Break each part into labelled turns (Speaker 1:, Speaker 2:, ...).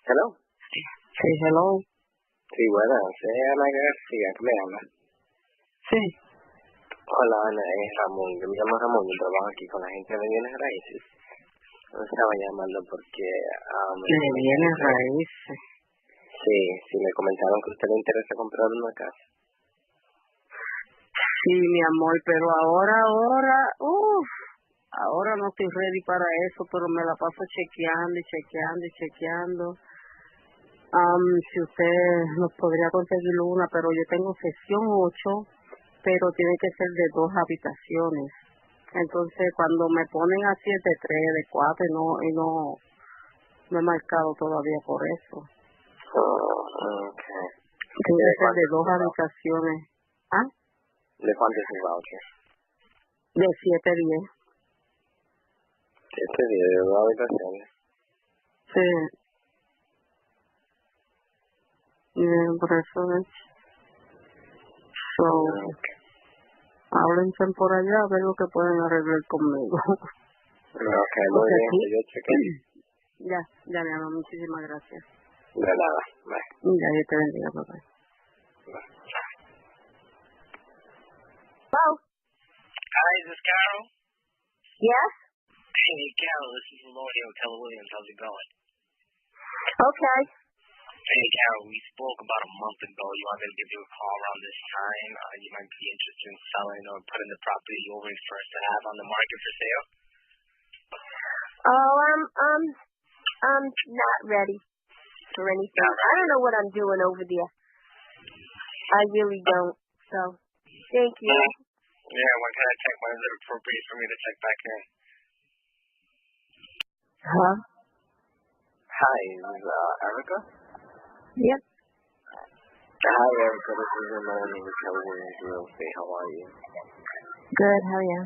Speaker 1: Hello.
Speaker 2: Sí, hello.
Speaker 1: Sí, buenas. Ana García, ¿qué me habla?
Speaker 2: Sí.
Speaker 1: Hola, Ana, es Ramón. Yo me llamo Ramón y trabajo aquí con la agencia de bienes raíces. Yo estaba llamando porque...
Speaker 2: De bienes raíces.
Speaker 1: Sí, me comentaron que a usted le interesa comprar una casa.
Speaker 2: Sí, mi amor, pero ahora no estoy ready para eso, pero me la paso chequeando. Si usted nos podría conseguir una, pero yo tengo sección 8, pero tiene que ser de 2 habitaciones. Entonces, cuando me ponen así es de 3, de 4, y no he marcado todavía por eso.
Speaker 1: Okay.
Speaker 2: Tiene que ser de 2 habitaciones. ¿Ah?
Speaker 1: ¿De cuánto es el voucher?
Speaker 2: De 7 días.
Speaker 1: 7 días, de 2 habitaciones.
Speaker 2: Sí. Por eso es. Háblense por allá a ver lo que pueden arreglar conmigo.
Speaker 1: Ok, muy bien, yo chequeo.
Speaker 2: Ya, mi amor, muchísimas gracias.
Speaker 1: De nada, bye.
Speaker 2: Ya, Dios te bendiga, papá.
Speaker 3: Hello?
Speaker 4: Hi, is this Carol?
Speaker 3: Yes?
Speaker 4: Hey, Carol, this is Lordy Keller Williams. How's it going?
Speaker 3: Okay.
Speaker 4: Hey, Carol, we spoke about a month ago. You want me to give you a call around this time? You might be interested in selling or putting the property you were first to have on the market for sale?
Speaker 3: Oh, I'm not ready for anything. I don't know what I'm doing over there. I really don't. So, thank you.
Speaker 4: Yeah, when can I check? When is it appropriate for me to check back in?
Speaker 3: Huh?
Speaker 1: Hi, is Erica?
Speaker 3: Yep.
Speaker 1: Hi, Erica. This is Ramon with Keller Williams Real Estate. How are you?
Speaker 3: Good. How are you?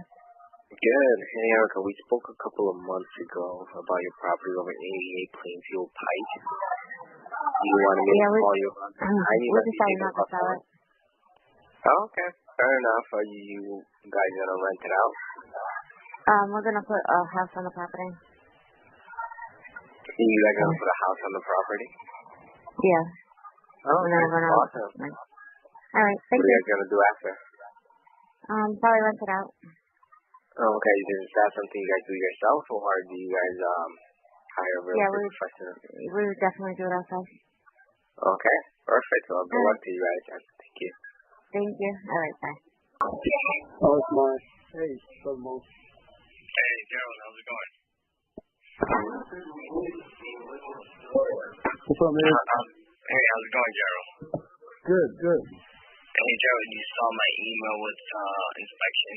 Speaker 1: Good. Hey, Erica, we spoke a couple of months ago about your property over at 88 Plainfield Pike. You wanted me to call you about that?
Speaker 3: We're deciding not to sell it.
Speaker 1: Oh, okay. Fair enough. Are you guys going to rent it out?
Speaker 3: We're going to put a house on the property.
Speaker 1: You guys going to put a house on the property?
Speaker 3: Yeah.
Speaker 1: Oh, okay. Awesome.
Speaker 3: All right. Thank you.
Speaker 1: What are you guys going to do after?
Speaker 3: Probably rent it out.
Speaker 1: Oh, okay. Is that something you guys do yourself, or do you guys hire a real estate professional?
Speaker 3: We would definitely do it ourselves.
Speaker 1: Okay. Perfect. Well, good luck to you guys. Thank you.
Speaker 3: Thank you. All right. Bye.
Speaker 5: Oh, it's Mark. Hey, so Mo.
Speaker 4: Hey, Gerald, how's it going?
Speaker 5: What's up, man?
Speaker 4: Hey, how's it going, Gerald?
Speaker 5: Good.
Speaker 4: Hey, Gerald, you saw my email with inspection?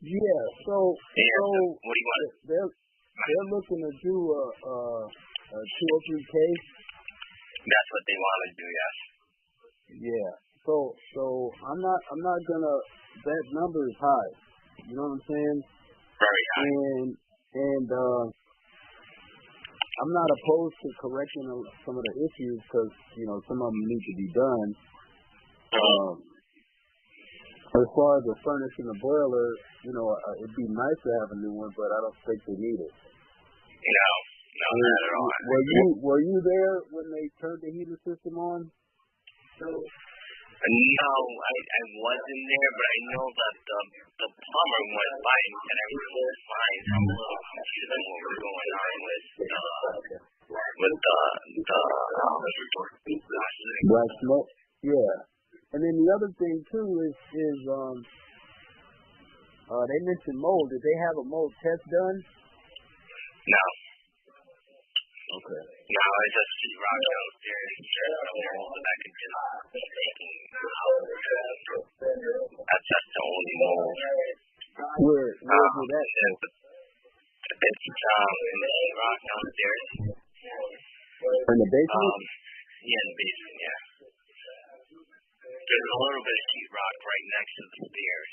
Speaker 5: Yeah, so
Speaker 4: what do you want?
Speaker 5: They're looking to do a 203K.
Speaker 4: That's what they want to do, yes.
Speaker 5: Yeah. So I'm not gonna. That number is high. You know what I'm saying?
Speaker 4: Very high.
Speaker 5: And I'm not opposed to correcting some of the issues because some of them need to be done. As far as the furnace and the boiler, it'd be nice to have a new one, but I don't think they need it.
Speaker 4: No, not at all.
Speaker 5: Were you there when they turned the heating system on?
Speaker 4: No, I wasn't there, but I know that the plumber went by and said everything was fine. I'm a little confused on what was going on with the
Speaker 5: black smoke. Yeah. And then the other thing too is they mentioned mold. Did they have a mold test done?
Speaker 4: No.
Speaker 5: Okay.
Speaker 4: No, it's just sheetrock downstairs. That could just be taken out. That's just the only mold.
Speaker 5: Where is that?
Speaker 4: It's in the sheetrock downstairs.
Speaker 5: In the basement?
Speaker 4: Yeah, in the basement, yeah. There's a little bit of sheetrock right next to the stairs.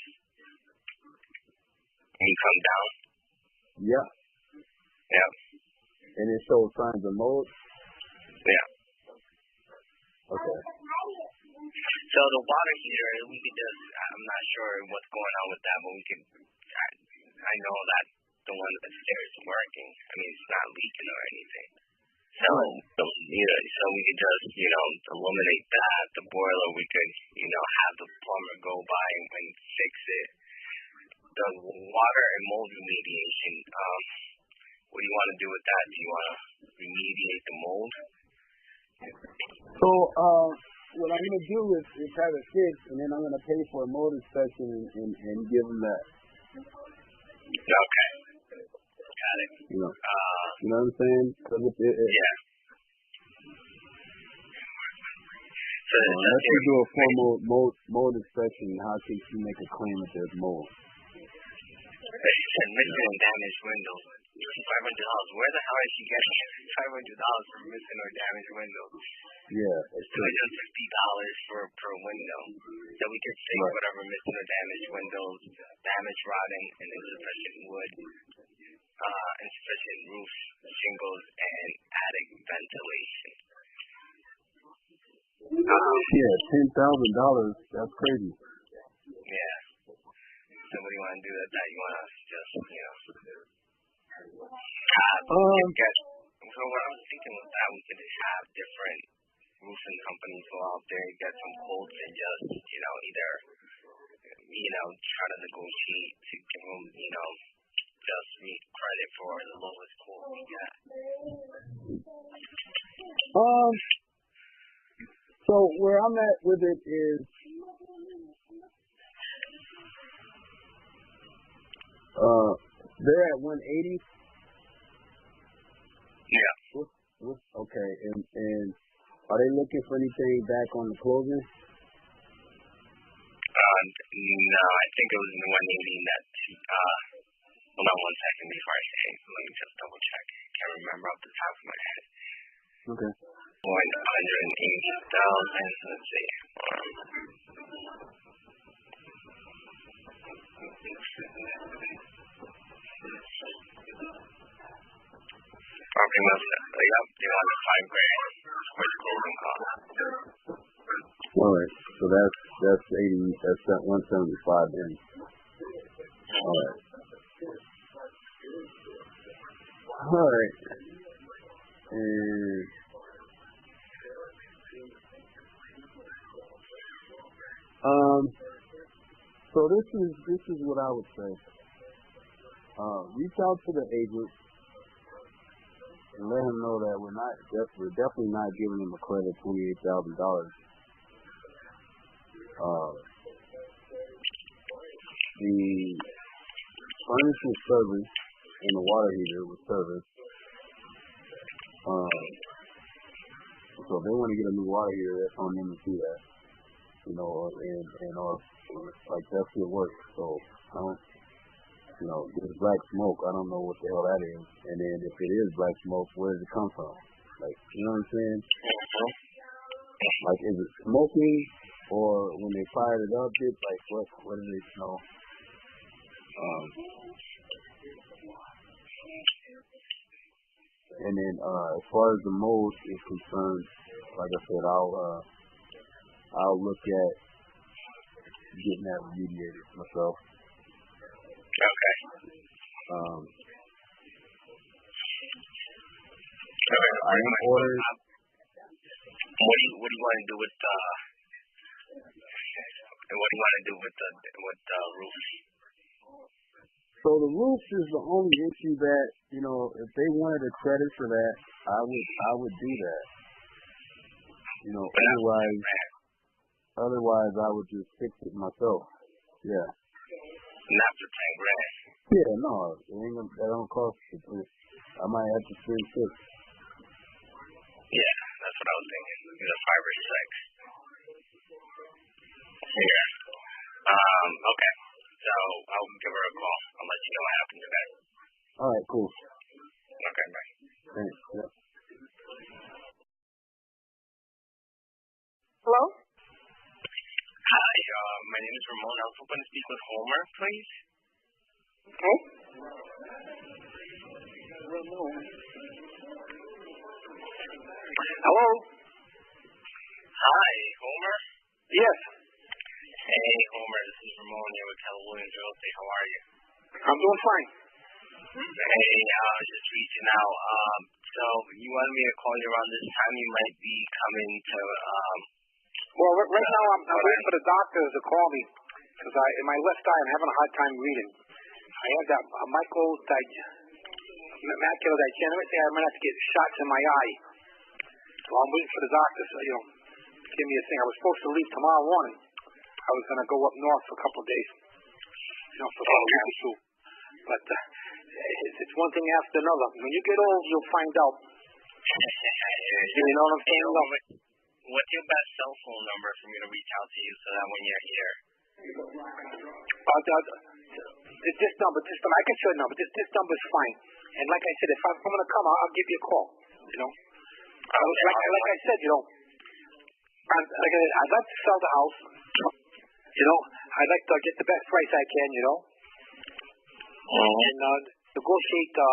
Speaker 4: When you come down?
Speaker 5: Yeah.
Speaker 4: Yeah.
Speaker 5: And it shows signs of mold?
Speaker 4: Yeah.
Speaker 5: Okay.
Speaker 4: So the water heater, we could just, I'm not sure what's going on with that, but we could, I know that the one upstairs is working. I mean, it's not leaking or anything. So so we could just, eliminate that, the boiler, we could, have the plumber go by and fix it. The water and mold remediation, what do you want to do with that? Do you want to remediate the mold?
Speaker 5: So, what I'm going to do is have it fixed, and then I'm going to pay for a mold inspection and give them that.
Speaker 4: Okay. Got it.
Speaker 5: You know what I'm saying?
Speaker 4: Yeah. So
Speaker 5: unless you do a formal mold inspection, how can you make a claim that there's mold?
Speaker 4: She said missing and damaged windows. $500. Where the hell is she getting $500 for missing or damaged windows?
Speaker 5: Yeah.
Speaker 4: So it's just $50 per window. So we can fix whatever missing or damaged windows, damaged rotting, and insufficient wood, insufficient roof, shingles, and attic ventilation.
Speaker 5: Yeah, $10,000. That's crazy.
Speaker 4: Yeah. So what do you want to do with that? You want to just, so what I was thinking was that we could have different roofing companies go out there, get some quotes, and just, either, try to negotiate to give them, just credit for the lowest quote we get.
Speaker 5: So where I'm at with it is, they're at 180.
Speaker 4: Yeah.
Speaker 5: Okay, and are they looking for anything back on the closing?
Speaker 4: No, I think it was in the 180 that, hold on one second before I say it. Let me just double check. Can't remember off the top of my head.
Speaker 5: Okay.
Speaker 4: 180,000, let's see. Okay, yep, they want the $5,000 for the closing cost.
Speaker 5: All right, so that's 80. That's that 175 then. All right. And so this is what I would say. Reach out to the agent and let him know that we're definitely not giving him a credit of $28,000. The furnace was serviced and the water heater was serviced. So if they want to get a new water heater, that's on them to do that. Or like that's your work. So this black smoke, I don't know what the hell that is. And then if it is black smoke, where does it come from? Like, you know what I'm saying? Like, is it smoking, or when they fired it up, it's like what is it? And then as far as the mold is concerned, like I said, I'll look at getting that remediated myself.
Speaker 4: Okay.
Speaker 5: I am ordered.
Speaker 4: What do you want to do with the? What do you want to do with the roof?
Speaker 5: So the roof is the only issue that if they wanted a credit for that, I would do that. Otherwise I would just fix it myself. Yeah.
Speaker 4: Not for $10,000.
Speaker 5: Yeah, no, that don't cost. I might have to spend $6,000.
Speaker 4: Yeah, that's what I was thinking. Either 5 or 6. Yeah. Okay. So I'll give her a call. I'll let you know what happens, okay?
Speaker 5: All right, cool.
Speaker 4: Okay, bye.
Speaker 5: Thanks. Yep.
Speaker 3: Hello?
Speaker 4: Hi, my name is Ramon. I was hoping to speak with Homer, please.
Speaker 3: Okay.
Speaker 4: Hello? Hi, Homer?
Speaker 1: Yes.
Speaker 4: Hey, Homer, this is Ramon here with Keller Williams Real Estate. How are you?
Speaker 1: I'm doing fine.
Speaker 4: Hey, I was just reaching out. So you wanted me to call you around this time. You might be coming to.
Speaker 6: Well, right now I'm waiting for the doctors to call me because in my left eye I'm having a hard time reading. I have that macular degeneration. I might have to get shots in my eye. So I'm waiting for the doctors, give me a thing. I was supposed to leave tomorrow morning. I was going to go up north for a couple of days, for about a week or two. But it's one thing after another. When you get old, you'll find out. You know what I'm saying?
Speaker 4: What's your best cell phone number for me to reach out to you so that when you're here?
Speaker 6: This number, I can show you a number. This number is fine. And like I said, if I'm going to come, I'll give you a call. Like I said, I'd like to sell the house. I'd like to get the best price I can. And negotiate the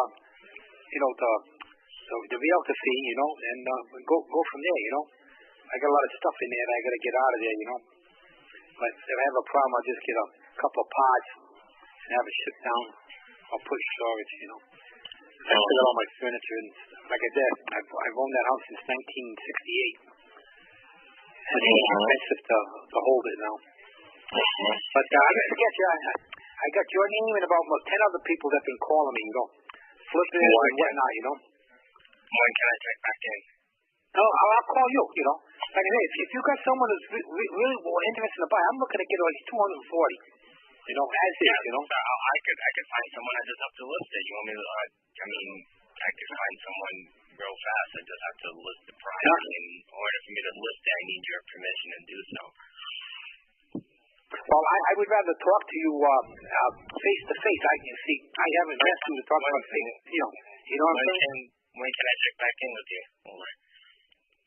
Speaker 6: realtor fee, and go from there. I got a lot of stuff in there that I got to get out of there. But if I have a problem, I'll just get a couple of pods and have it shipped down. I'll put storage. I still got all my furniture, and like I said, I've owned that house since 1968. And it's expensive to hold it now. But I forget you. I got your name and about 10 other people that have been calling me, flipping and whatnot,
Speaker 4: When can I check back in?
Speaker 6: No, I'll call you, Like I say, if you got someone who's really interested in to buy, I'm looking to get like 240, as is,
Speaker 4: I could find someone. I just have to list it. You want me to, I could find someone real fast. I just have to list the price. And in order for me to list it, I need your permission to do so.
Speaker 6: Well, I would rather talk to you face to face. I haven't asked you to talk about face. You know what I'm saying?
Speaker 4: When can I check back in with you?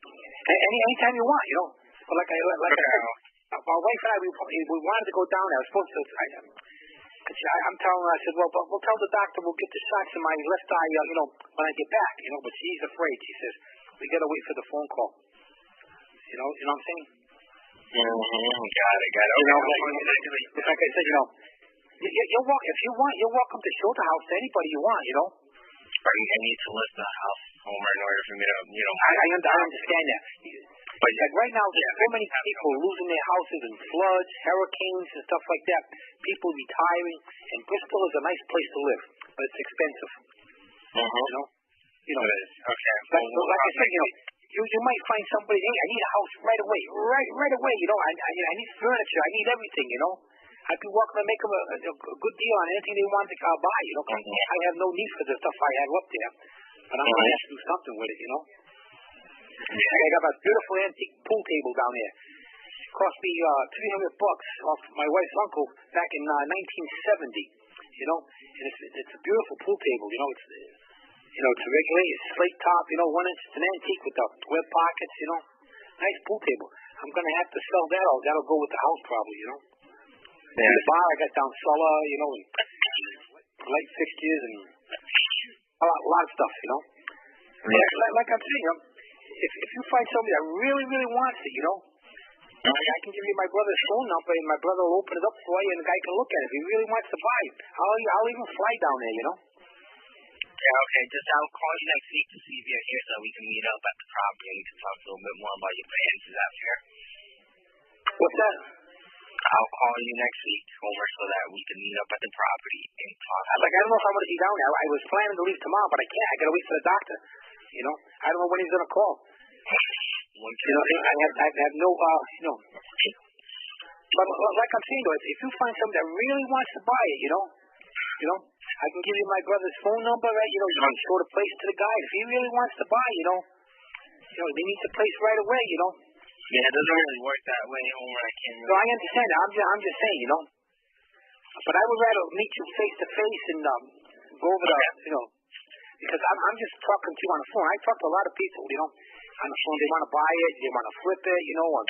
Speaker 6: Anytime you want. But like I said, my wife and I we wanted to go down there. I was supposed to. I'm telling her. I said, well, but we'll tell the doctor we'll get the shots in my left eye. When I get back. But she's afraid. She says we got to wait for the phone call. You know what I'm saying?
Speaker 4: Got it.
Speaker 6: Like I said, you're welcome. If you want, you're welcome to show the house to anybody you want.
Speaker 4: I need to list the house, Homer, in order for me to,
Speaker 6: I understand that. But like right now, there's so many people losing their houses in floods, hurricanes, and stuff like that. People retiring, and Bristol is a nice place to live, but it's expensive.
Speaker 4: It is. Okay.
Speaker 6: Like I said, you might find somebody. Hey, I need a house right away. Right away. I need furniture. I need everything. I'd be welcome to make them a good deal on anything they want to buy. I have no need for the stuff I have up there, but I'm going to have to do something with it. I got a beautiful antique pool table down there. It cost me $300 off my wife's uncle back in 1970. And it's a beautiful pool table. It's a regular, it's slate top. 1 inch. It's an antique with the web pockets. Nice pool table. I'm going to have to sell that. That'll go with the house probably. And the bar I got down cellar. Light fixtures and a lot of stuff. Like I'm saying, if you find somebody that really, really wants it, I can give you my brother's phone number, and my brother will open it up for you, and the guy can look at it. If he really wants to buy it, I'll even fly down there,
Speaker 4: Yeah, okay. I'll call you next week to see if you're here so we can meet up at the property and we can talk a little bit more about your plans. Is that fair?
Speaker 6: What's that?
Speaker 4: I'll call you next week, Homer, so that we can meet up at the property and talk.
Speaker 6: I don't know if I'm going to be down there. I was planning to leave tomorrow, but I can't. I got to wait for the doctor. I don't know when he's going to call. I have no, But like I'm saying, though, if you find somebody that really wants to buy it, I can give you my brother's phone number, right? You can show the place to the guy. If he really wants to buy, they need the place right away,
Speaker 4: Yeah, it doesn't really work that way, Homer. I can't really...
Speaker 6: No, I understand that. I'm just saying, But I would rather meet you face to face and go over because I'm just talking to you on the phone. I talk to a lot of people, on the phone. They want to buy it, they want to flip it, or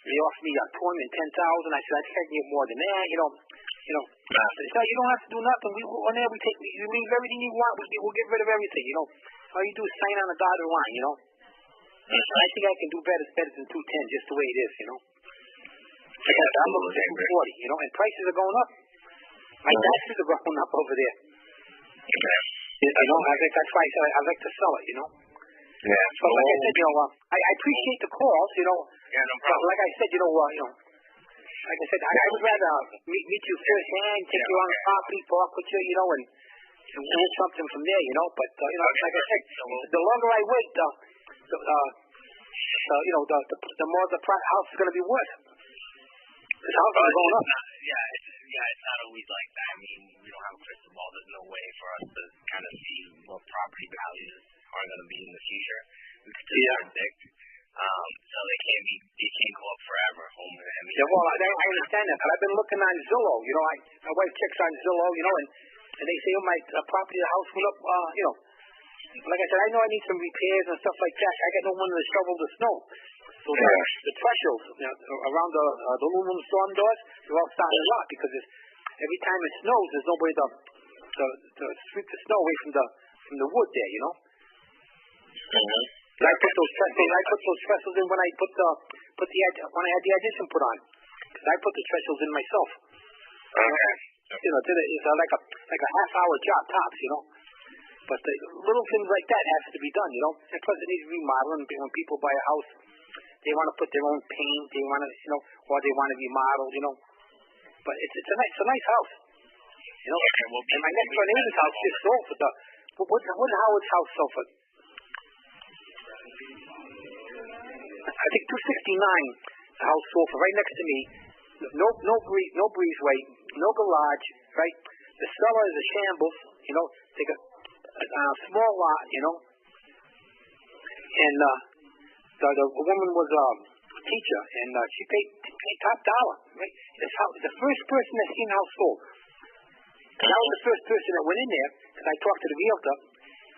Speaker 6: they offer me $210,000. I said I can't get more than that, So you don't have to do nothing. On there you leave everything you want. We'll get rid of everything, All you do is sign on a dotted line, I think I can do better than 210, just the way it is, I'm looking for 240, and prices are going up. My taxes are going up over there.
Speaker 4: Okay.
Speaker 6: That's why I said I'd like to sell it, you know.
Speaker 4: Yeah.
Speaker 6: So like I said, I appreciate the calls, you know.
Speaker 4: Yeah, no
Speaker 6: But
Speaker 4: problem.
Speaker 6: like I said, like I said, I would rather meet you firsthand, take you on the property, talk with you, you know, and do something from there, you know. But like I said, the longer I wait, the more the house is going to be worth. This house is going up.
Speaker 4: It's not always like that. I mean, we don't have a crystal ball. There's no way for us to kind of see what property values are going to be in the future. We could just predict. So they can't go up forever.
Speaker 6: I understand that, but I've been looking on Zillow. You know, my wife checks on Zillow, you know, and they say, my property, the house went up, you know. Like I said, I know I need some repairs and stuff like that. I got no one to shovel the snow. So the thresholds around the aluminum storm doors, they're all starting to rot because every time it snows, there's no way to sweep the snow away from the wood there, you know. I put those trestles in when I when I had the addition put on. Because I put the trestles in myself.
Speaker 4: Okay.
Speaker 6: You know, it's like a half-hour job tops, you know. But the little things like that has to be done, you know. And plus, it needs remodeling. When people buy a house, they want to put their own paint. They want to, you know, or they want to remodel, you know. But it's a nice house, you know.
Speaker 4: Okay,
Speaker 6: and my next door neighbor's house just sold for what Howard's house sold for? I think $269. The house sold for right next to me. No breezeway, no garage, right? The cellar is a shambles, you know. They got a small lot, you know. And the woman was a teacher, and she paid top dollar, right? The first person that seen the house sold. And I was the first person that went in there because I talked to the realtor,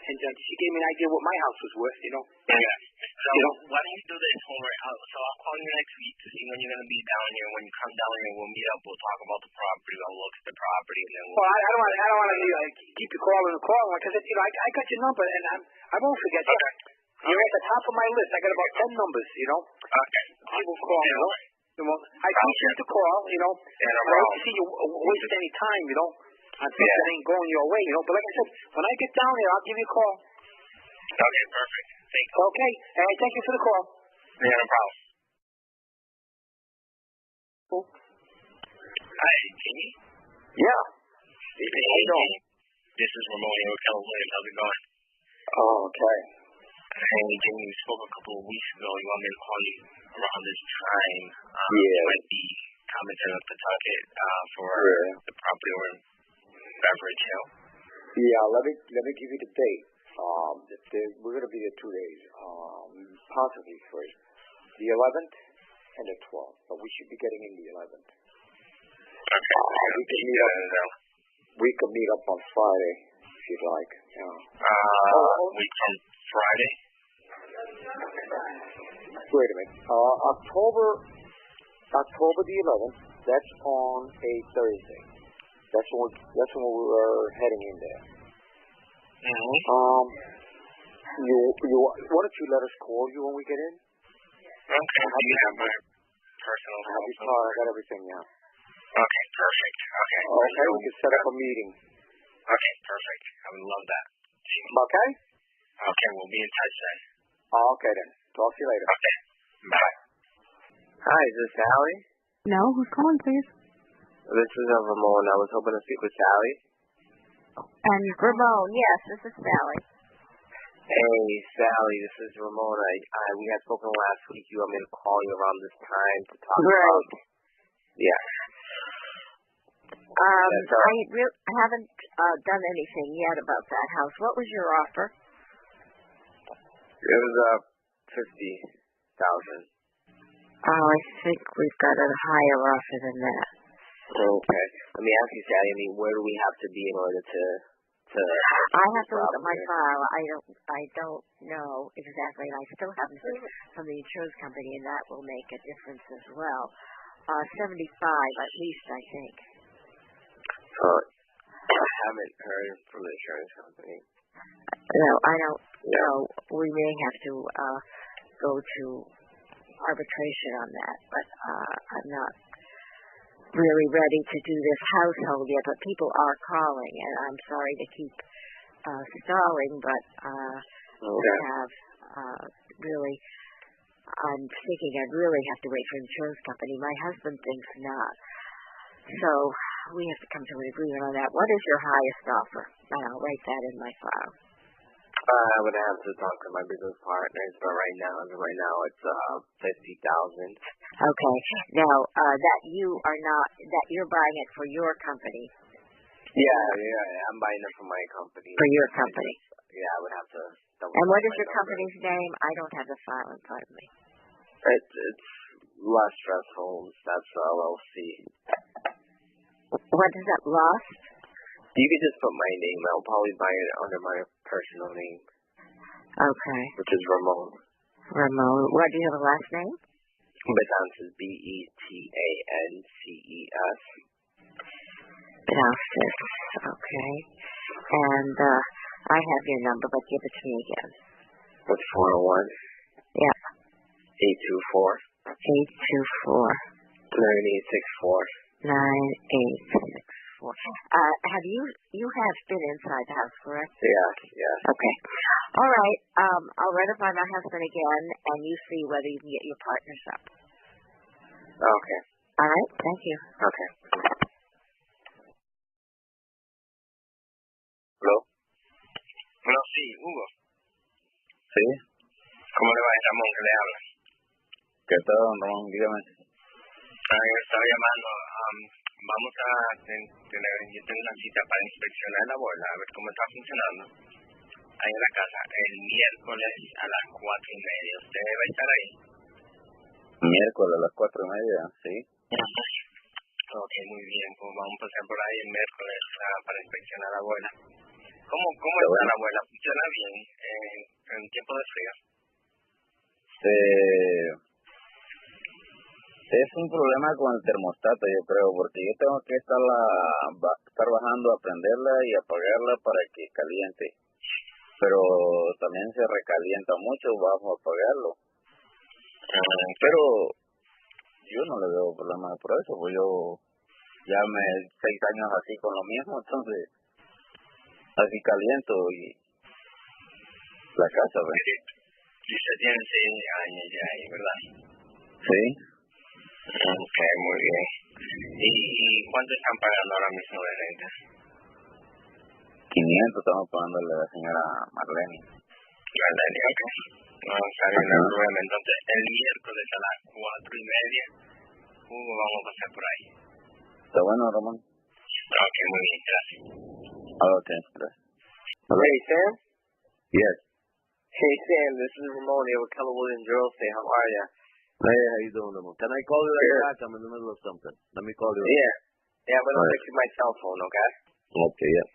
Speaker 6: and she gave me an idea what my house was worth, you know.
Speaker 4: Yeah. So why don't you do this homework? So I'll call you next week to see when you're going to be down here. When you come down here, we'll meet up. We'll talk about the property. I'll look at the property, and then we'll.
Speaker 6: Well, I don't want to keep you calling because you know I got your number, and I won't forget you.
Speaker 4: Okay.
Speaker 6: You're at the top of my list. I got about 10 numbers, you know.
Speaker 4: Okay.
Speaker 6: People call, you know. I appreciate the call, you know.
Speaker 4: Yeah,
Speaker 6: I don't see you waste any time, you know, on things that ain't going your way, you know. But like I said, when I get down there, I'll give you a call.
Speaker 4: Okay, perfect. Thank you.
Speaker 6: Okay. Thank you for the call.
Speaker 4: Yeah, no problem. Hi, Jimmy?
Speaker 5: Yeah.
Speaker 4: Hey, how you doing? This is Ramon here with Keller Williams. How's it going?
Speaker 5: Oh, okay.
Speaker 4: Hey, Jimmy, we spoke a couple of weeks ago. You want me to call you around this time?
Speaker 5: Yeah.
Speaker 4: You might be commenting on Pawtucket for the property over in Beverage Hill.
Speaker 5: Yeah, let me give you the date. We're going to be there 2 days, possibly first. The 11th and the 12th, but we should be getting in the 11th.
Speaker 4: Okay.
Speaker 5: We can meet up on Friday, if you'd like.
Speaker 4: Week from Friday?
Speaker 5: Wait a minute. October the 11th, that's on a Thursday. That's when we're heading in there.
Speaker 4: Mm-hmm.
Speaker 5: Why don't you let us call you when we get in?
Speaker 4: Okay. Do you have my personal
Speaker 5: I have your car. I got everything now.
Speaker 4: Okay, perfect. Okay.
Speaker 5: Okay, we can set up a meeting.
Speaker 4: Okay, perfect. I would love that.
Speaker 5: Okay?
Speaker 4: Okay, we'll be in touch then.
Speaker 5: Okay then. Talk to you later.
Speaker 4: Okay. Bye.
Speaker 1: Hi, is this Sally?
Speaker 2: No, who's calling, please?
Speaker 1: This is Ramon. I was hoping to speak with Sally.
Speaker 2: And
Speaker 3: Ramon, yes, this is Sally.
Speaker 1: Hey, Sally, this is Ramon. We had spoken last week. You want me to call you around this time to talk about... Yeah.
Speaker 3: I haven't done anything yet about that house. What was your offer?
Speaker 1: It was $50,000.
Speaker 3: Oh, I think we've got a higher offer than that.
Speaker 1: Okay. Let me ask you, Sally. I mean, where do we have to be in order to?
Speaker 3: I have to look at my file. I don't know exactly, and I still haven't heard from the insurance company, and that will make a difference as well. 75 at least, I think.
Speaker 1: I haven't heard from the insurance company.
Speaker 3: No, I don't know. We may have to go to arbitration on that, but I'm not really ready to do this household yet, but people are calling, and I'm sorry to keep stalling, but we
Speaker 1: Okay.
Speaker 3: have really. I'm thinking I'd really have to wait for an insurance company. My husband thinks not. So we have to come to an agreement on that. What is your highest offer? And I'll write that in my file.
Speaker 1: I would have to talk to my business partners, but right now it's 50,000.
Speaker 3: Okay. Now that you're buying it for your company.
Speaker 1: Yeah, I'm buying it for my company.
Speaker 3: For your company.
Speaker 1: Yeah, I would have to.
Speaker 3: And what is your company's name? I don't have the file in front of me.
Speaker 1: It's Lost Stress Homes. That's LLC.
Speaker 3: What is that? Lost?
Speaker 1: You could just put my name. I'll probably buy it under my personal name.
Speaker 3: Okay.
Speaker 1: Which is Ramon.
Speaker 3: Ramon. What, do you have a last name?
Speaker 1: Betances, Betances.
Speaker 3: Betances. Okay. And I have your number, but give it to me again.
Speaker 1: What's 401?
Speaker 3: Yeah.
Speaker 1: 824.
Speaker 3: 824.
Speaker 1: 9864.
Speaker 3: 9864. Have you have been inside the house, correct?
Speaker 1: Yeah.
Speaker 3: Okay. All right. I'll run it by my husband again, and you see whether you can get your partners up.
Speaker 1: Okay.
Speaker 3: All right. Thank you.
Speaker 1: Okay. ¿Hello?
Speaker 4: Bueno, sí, Hugo.
Speaker 5: Sí.
Speaker 4: ¿Cómo le va? Es Ramón que le habla.
Speaker 5: ¿Qué tal, Ramón? Dígame.
Speaker 4: Yo estaba llamando. Vamos a tener, yo tengo una cita para inspeccionar la bola, a ver cómo está funcionando ahí en la casa, el miércoles a las 4:30. ¿Usted va a estar ahí?
Speaker 5: Miércoles a las 4:30, sí.
Speaker 4: Ok, muy bien, pues vamos a pasar por ahí el miércoles para inspeccionar la bola. ¿Cómo está la bola? ¿Funciona bien en tiempo de frío?
Speaker 5: Es un problema con el termostato, yo creo, porque yo tengo que estar bajando a prenderla y apagarla para que caliente. Pero también se recalienta mucho bajo apagarlo. Pero yo no le veo problema por eso, pues yo ya 6 años así con lo mismo, entonces así caliento y la casa, ¿ves?
Speaker 4: Y usted tiene 6 años ya ahí, ¿verdad?
Speaker 5: Sí.
Speaker 4: Ok, muy bien. ¿Y cuánto están pagando ahora mismo de renta?
Speaker 5: 500 estamos pagándole a la señora Marlene.
Speaker 4: Marlene, ok. No, está bien, no hay problema. Entonces, el miércoles a las 4:30, Hugo, vamos a pasar por ahí.
Speaker 5: ¿Está bueno, Ramón?
Speaker 4: Ok, muy bien, gracias.
Speaker 5: Ok, gracias.
Speaker 1: Hey, Sam?
Speaker 5: Yes.
Speaker 1: Hey, Sam, this is Ramon here with Keller Williams Real Estate. How are you?
Speaker 7: Hey, how you doing, Ramon? Can I call you right back? I'm in the middle of something. Let me call you.
Speaker 1: Yeah, I'm going to text you my cell phone, okay?
Speaker 5: Okay, yeah.